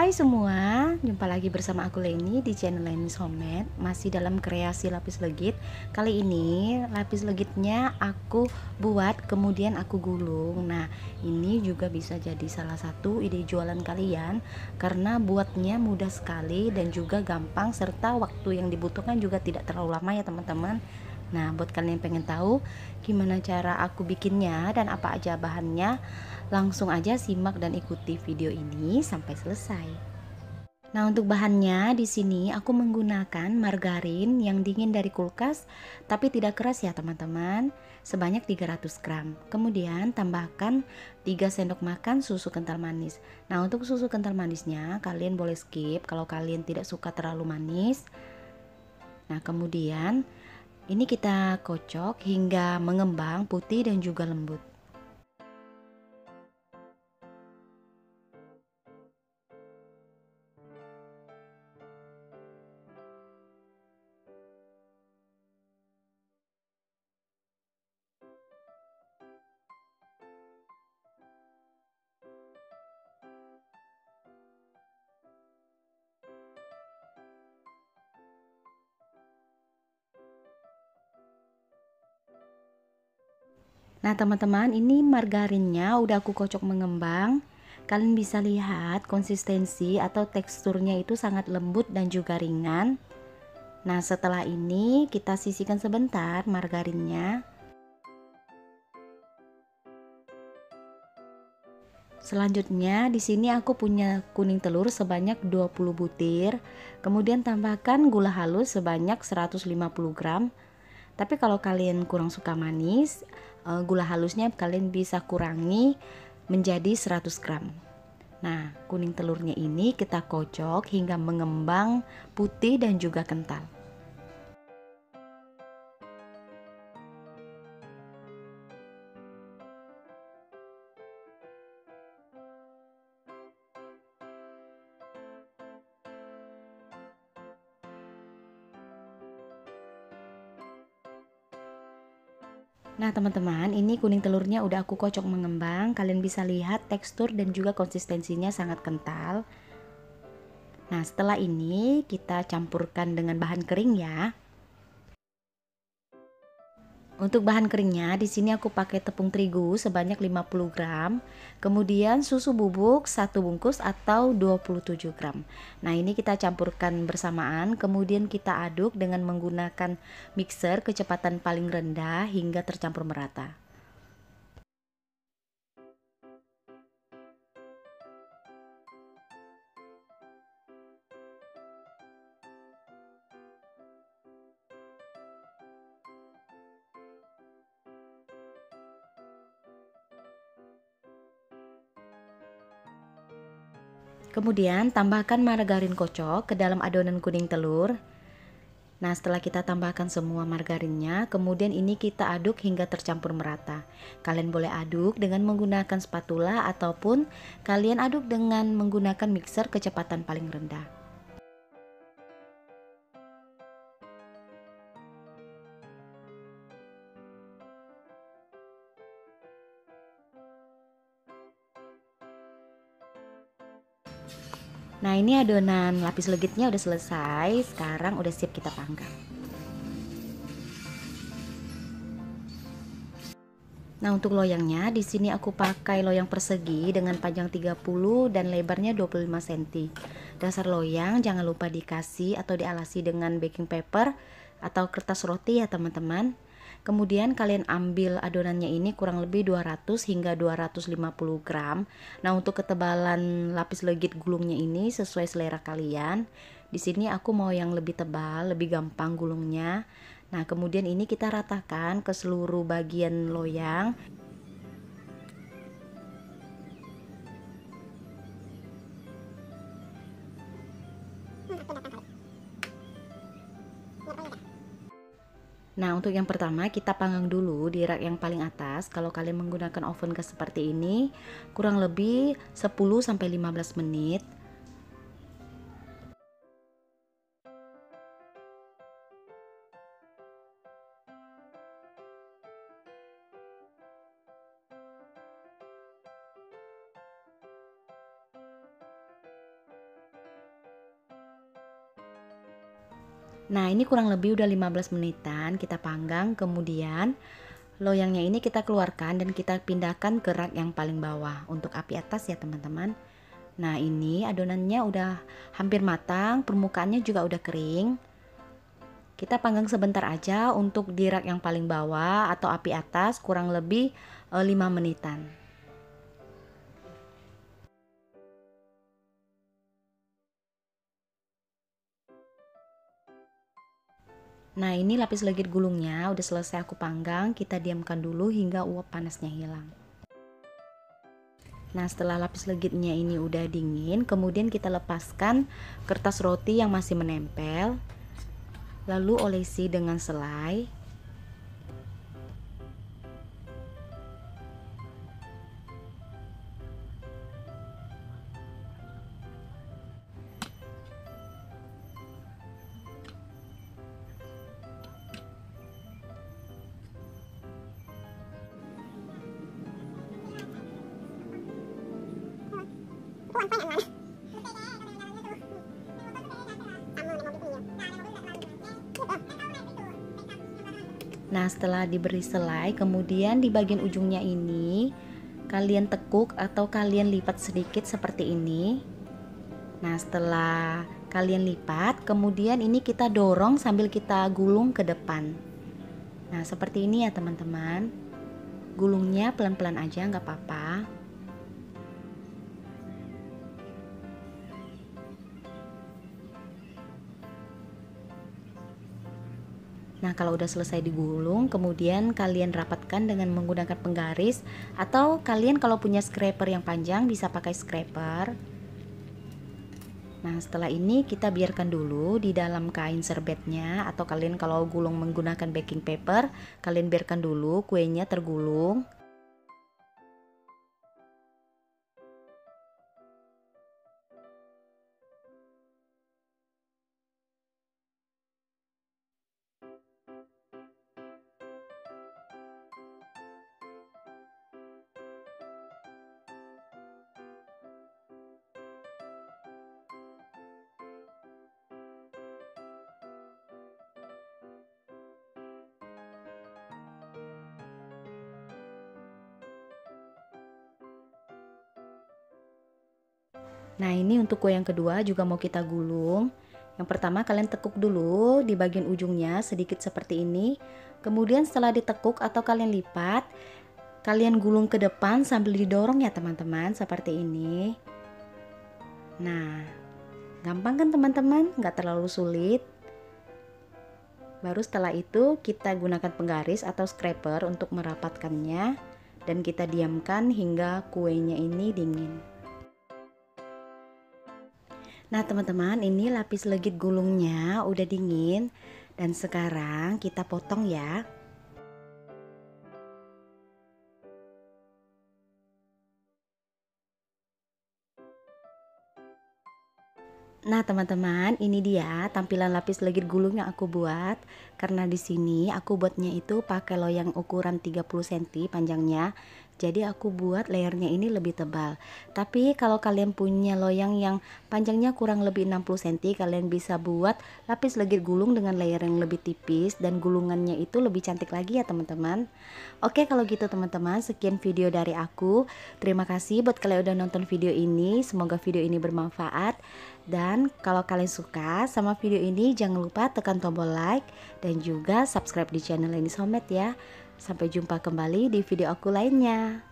Hai semua, jumpa lagi bersama aku Leni di channel Leni's Homemade. Masih dalam kreasi lapis legit. Kali ini lapis legitnya aku buat kemudian aku gulung. Nah, ini juga bisa jadi salah satu ide jualan kalian karena buatnya mudah sekali dan juga gampang, serta waktu yang dibutuhkan juga tidak terlalu lama ya teman-teman. Nah, buat kalian yang pengen tahu gimana cara aku bikinnya dan apa aja bahannya, langsung aja simak dan ikuti video ini sampai selesai. Nah, untuk bahannya di sini aku menggunakan margarin yang dingin dari kulkas tapi tidak keras ya teman-teman, sebanyak 300 gram. Kemudian tambahkan 3 sendok makan susu kental manis. Nah, untuk susu kental manisnya kalian boleh skip kalau kalian tidak suka terlalu manis. Nah, kemudian ini kita kocok hingga mengembang putih dan juga lembut. Nah teman-teman, ini margarinnya udah aku kocok mengembang. Kalian bisa lihat konsistensi atau teksturnya itu sangat lembut dan juga ringan. Nah setelah ini kita sisihkan sebentar margarinnya. Selanjutnya di sini aku punya kuning telur sebanyak 20 butir. Kemudian tambahkan gula halus sebanyak 150 gram. Tapi kalau kalian kurang suka manis, gula halusnya kalian bisa kurangi menjadi 100 gram. Nah, kuning telurnya ini kita kocok hingga mengembang putih dan juga kental. Nah teman-teman, ini kuning telurnya udah aku kocok mengembang. Kalian bisa lihat tekstur dan juga konsistensinya sangat kental. Nah setelah ini kita campurkan dengan bahan kering ya. Untuk bahan keringnya di sini aku pakai tepung terigu sebanyak 50 gram, kemudian susu bubuk 1 bungkus atau 27 gram. Nah, ini kita campurkan bersamaan, kemudian kita aduk dengan menggunakan mixer kecepatan paling rendah hingga tercampur merata. Kemudian tambahkan margarin kocok ke dalam adonan kuning telur. Nah setelah kita tambahkan semua margarinnya, kemudian ini kita aduk hingga tercampur merata. Kalian boleh aduk dengan menggunakan spatula ataupun kalian aduk dengan menggunakan mixer kecepatan paling rendah. Nah ini adonan lapis legitnya udah selesai, sekarang udah siap kita panggang. Nah untuk loyangnya di sini aku pakai loyang persegi dengan panjang 30 dan lebarnya 25 cm. Dasar loyang jangan lupa dikasih atau dialasi dengan baking paper atau kertas roti ya teman-teman. Kemudian kalian ambil adonannya ini kurang lebih 200 hingga 250 gram. Nah untuk ketebalan lapis legit gulungnya ini sesuai selera kalian. Di sini aku mau yang lebih tebal, lebih gampang gulungnya. Nah kemudian ini kita ratakan ke seluruh bagian loyang. Nah untuk yang pertama kita panggang dulu di rak yang paling atas. Kalau kalian menggunakan oven gas seperti ini kurang lebih 10-15 menit. Nah, ini kurang lebih udah 15 menitan kita panggang, kemudian loyangnya ini kita keluarkan dan kita pindahkan ke rak yang paling bawah untuk api atas ya teman-teman. Nah, ini adonannya udah hampir matang, permukaannya juga udah kering. Kita panggang sebentar aja untuk di rak yang paling bawah atau api atas kurang lebih 5 menitan. Nah, ini lapis legit gulungnya udah selesai aku panggang, kita diamkan dulu hingga uap panasnya hilang. Nah, setelah lapis legitnya ini udah dingin, kemudian kita lepaskan kertas roti yang masih menempel, lalu olesi dengan selai. Nah, setelah diberi selai, kemudian di bagian ujungnya ini kalian tekuk atau kalian lipat sedikit seperti ini. Nah, setelah kalian lipat, kemudian ini kita dorong sambil kita gulung ke depan. Nah, seperti ini ya teman-teman. Gulungnya pelan-pelan aja, nggak apa-apa. Nah, kalau udah selesai digulung, kemudian kalian rapatkan dengan menggunakan penggaris, atau kalian kalau punya scraper yang panjang bisa pakai scraper. Nah, setelah ini kita biarkan dulu di dalam kain serbetnya, atau kalian kalau gulung menggunakan baking paper, kalian biarkan dulu kuenya tergulung. Nah, ini untuk kue yang kedua juga mau kita gulung. Yang pertama kalian tekuk dulu di bagian ujungnya sedikit seperti ini. Kemudian setelah ditekuk atau kalian lipat, kalian gulung ke depan sambil didorong ya teman-teman, seperti ini. Nah, gampang kan teman-teman? Nggak terlalu sulit. Baru setelah itu kita gunakan penggaris atau scraper untuk merapatkannya. Dan kita diamkan hingga kuenya ini dingin. Nah teman-teman, ini lapis legit gulungnya udah dingin dan sekarang kita potong ya. Nah teman-teman, ini dia tampilan lapis legit gulung yang aku buat. Karena di sini aku buatnya itu pakai loyang ukuran 30 cm panjangnya. Jadi aku buat layernya ini lebih tebal. Tapi kalau kalian punya loyang yang panjangnya kurang lebih 60 cm, kalian bisa buat lapis legit gulung dengan layer yang lebih tipis dan gulungannya itu lebih cantik lagi ya teman-teman. Oke, kalau gitu teman-teman, sekian video dari aku. Terima kasih buat kalian udah nonton video ini. Semoga video ini bermanfaat. Dan kalau kalian suka sama video ini, jangan lupa tekan tombol like dan juga subscribe di channel Leni Homemade ya. Sampai jumpa kembali di video aku lainnya.